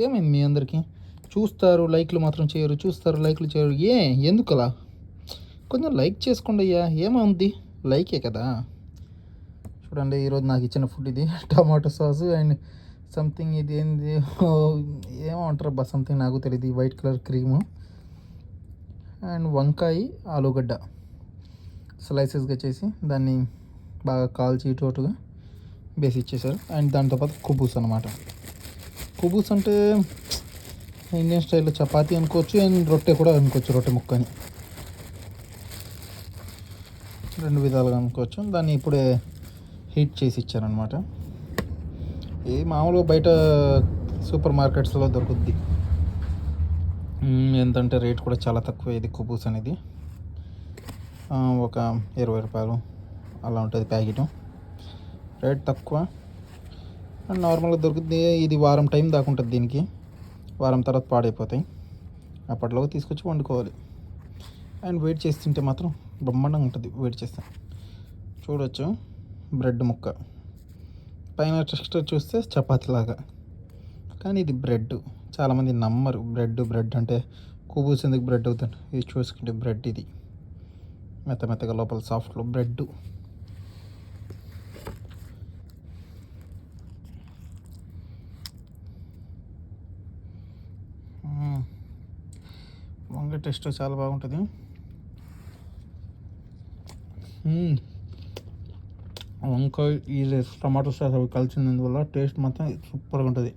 ఏమైంది మీ అందరికీ? చూస్తారు లైక్లు మాత్రం చేయరు, చూస్తారు లైక్లు చేయరు. ఎందుకలా? కొంచెం లైక్ చేసుకోండి అయ్యా, ఏముంది, లైకే కదా. చూడండి ఈరోజు నాకు ఇచ్చిన ఫుడ్ ఇది టమాటో సాసు అండ్ సంథింగ్ ఇది ఏంది ఏమో అంటారు అబ్బా, సంథింగ్ నాకు తెలియదు. వైట్ కలర్ క్రీము అండ్ వంకాయ ఆలుగడ్డ స్లైసెస్గా చేసి దాన్ని బాగా కాల్చి ఇటుగా బేసి ఇచ్చేసారు. అండ్ దాంతోపాటు కుబూస్ అనమాట. కుబూస్ అంటే ఇండియన్ స్టైల్లో చపాతీ అనుకోవచ్చు అండ్ రొట్టె కూడా అనుకోవచ్చు, రొట్టె ముక్క అని రెండు విధాలుగా అనుకోవచ్చు. దాన్ని ఇప్పుడే హీట్ చేసి ఇచ్చారనమాట. ఇది మామూలుగా బయట సూపర్ మార్కెట్స్లో దొరుకుద్ది. ఎంతంటే రేట్ కూడా చాలా తక్కువ. ఇది కుబూస్ అనేది ఒక 20 రూపాయలు అలా ఉంటుంది ప్యాకెట్. రేట్ తక్కువ అండ్ నార్మల్గా దొరుకుతుంది. ఇది వారం టైం దాకా ఉంటుంది దీనికి, వారం తర్వాత పాడైపోతాయి. అప్పట్లో తీసుకొచ్చి వండుకోవాలి. అండ్ వెయిట్ చేసి తింటే మాత్రం బ్రహ్మాండంగా ఉంటుంది. వెయిట్ చేస్తే చూడవచ్చు. బ్రెడ్ ముక్క పైన టెక్స్చర్ చూస్తే చపాతీలాగా, కానీ ఇది బ్రెడ్. చాలామంది నమ్మరు బ్రెడ్ అంటే కుబూస్ ఎందుకు బ్రెడ్ అవుతుంది. ఇది చూసుకుంటే బ్రెడ్, ఇది మెత్తగా లోపల సాఫ్ట్లో బ్రెడ్. వంకాయ టేస్ట్ చాలా బాగుంటుంది. వంకాయ ఈ టమాటో సాస్ అవి కలిసినందువల్ల టేస్ట్ మాత్రం సూపర్గా ఉంటుంది.